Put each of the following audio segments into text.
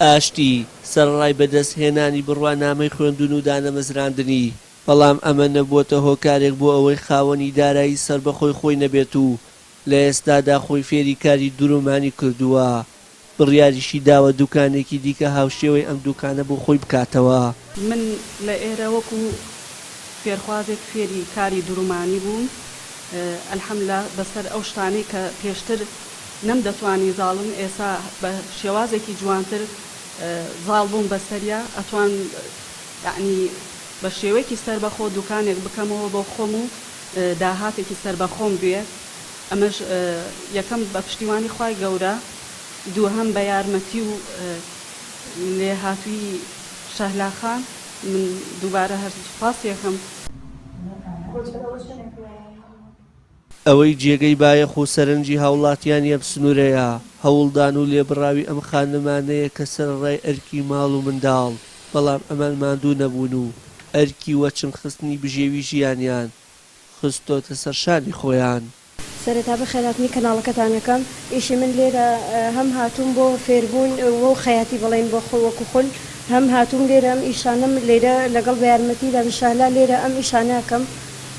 ئاشتی سەرڕای بەدەستهێنانی بڕوانامەی خوێندون و دانەمەزراندنی، بەڵام ئەمە نەبووەتە هۆکارێک بۆ ئەوەی خاوەنی دارایی سەربەخۆی خۆی نەبێت و لە ئێستادا خۆی فێری کاری دوورۆمانی کردووە. بڕیاریشی داوە دوکانێکی دیکە هاوشێوەی ئەم دوکانە بۆ خۆی بکاتەوە. من لە ئێرە وەکو فێرخوازێک فێری کاری دوورۆمانی بووم، ئەلحەمدوللا بەسەر ئەو شتانەی کە پێشتر نەم دەتوانی زاڵم، ئێستا بە شێوازێکی جوانتر زاڵ بووم بەسەریا، ئەتوان یعنی بە شێوەیەکی سەربەخۆ دوکانێک بکەمەوە بۆ خۆم و داهاتێکی سەربەخۆم بێت. ئەمەش یەکەم بە پشتیوانی خوای گەورە، دووهەم بە یارمەتی و لێهاتووی شەهلاخان. من دووبارە هەر سوپاسێکم. ئەوەی جێگەی بایەخ و سەرنجی هاوڵاتیان یەم سنوورەیە، هەوڵدان و لێبڕاوی ئەم خانمانەیە کە سەرڕای ئەرکی ماڵ و منداڵ، بەڵام ئەمان ماندوو نەبوون و ئەرکی وەچن خستنی بژێوی ژیانیان خستۆتە سەر شانی خۆیان. سەرەتا بەخێراتنی کەناڵەکەتانەکەم ئیشی من لێرە هەم هاتووم بۆ فێربوون بۆ خەیاتی بڵێن بۆ خۆوەکو خۆل، هەم هاتووم لێرە ئەم ئیشانم لێرە لەگەڵ بە یارمەتیدا بشالا لێرە ئەم ئیشانەکەم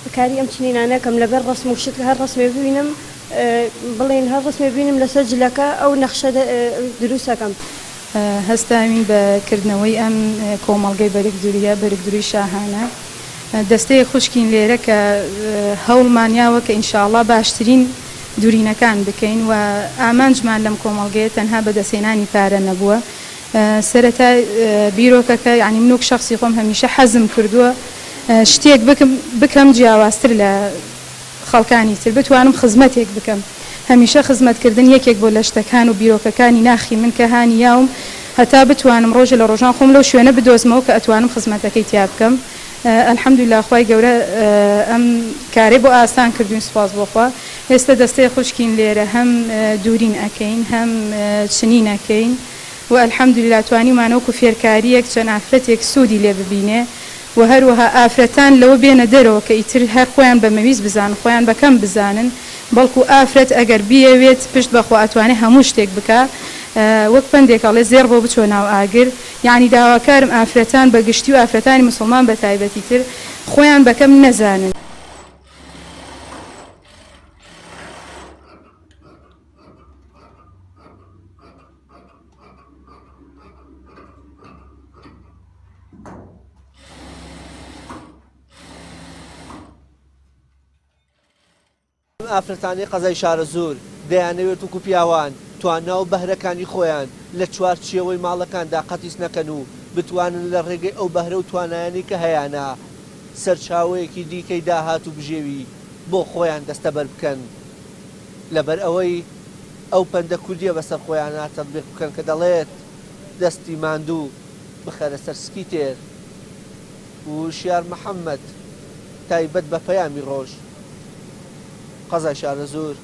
بکاری ئەم چنینانەکەم لەبەر ڕسم و شت هەر ڕسمێ ببینم بڵێن هەر ڕسمێ ببینم لەسەر جلەکە ئەو نەخشە دروستەکەم. هەستاوین بەکردنەوەی ئەم کۆمەڵگەی بەرگدوریە بەرگدوری شاهانە. دەستەیە خوشکین لێرە کە هەوڵمانیاوە کە ئینشاءڵڵا باشترین دوورینەکان بکەین و ئامانجمان لەم کۆمەڵگەیە تەنها بەدەستهێنانی پارە نەبووە. سەرەتا بیرۆکەکە یعنی منوک شخصی خۆم هەمیشە حەزم کردووە شتێک بکەم جیاوازتر لە خەڵکانی تر، بتوانم خزمەتێک بکەم. هەمیشە خزمەتکردن یەکێک بۆ لە شتەکان و بیرۆکەکانی ناخی من کە هانی یاوم هەتا بتوانم ڕۆژە لە ڕۆژان خۆم لەو شوێنە بدۆزمەوە کە ئەتوانم خزمەتەکەی تیا بکەم. الحەمدوللا خوای گەورە ئەم کارێ بۆ ئاسان کردوین، سوپاس بۆخوا. ئێستا دەستەی خوشکین لێرە هەم دوورین ئەەکەین هەم چنین ئەەکەین و الحەمدوللا توانیمانەوەکو فێرکاریەک چەند ئافرەتێک سوودی لێ ببینێ و هەروەها ئافرەتان لەوە بێنە دەرەوە کە ئیتر هەر خۆیان بەمەویست بزانن، خۆیان بەکەم بزانن، بەڵکو ئافرەت ئەگەر بیەوێت پشت بەخۆ ئەتوانێت هەموو شتێک بکە. وەک پندێکڵێ زێر بۆ بچۆ ناو ئاگر، یعنی داواکارم ئافرەتان بەگشتی و ئافرەتانی مسلمان بە تایبەتی تر خۆیان بەکەم نەزانن. ئافرەتانی قەزای شارە زۆر دەیانەوێت وەکو پیاوان تواننا و بەهرەکانی خۆیان لە چوارچێوەی ماڵەکاندا قەتیس نەکەن و بتوانن لە ڕێگەی ئەو بەهرە و توانایانی کە هەیەە سەرچاوەیەکی دیکەی داهات و بژێوی بۆ خۆیان دەستەبەر بکەن، لەبەر ئەوەی ئەو پەندە کوردیە بەسەر خۆیان تەطبیق بکەن کە دەڵێت دەستی ماندوو بخەرە سەر سکی تێر. وشیار محەممەد تایبەت بە پەیامی ڕۆژ، قەزای شارە زۆر.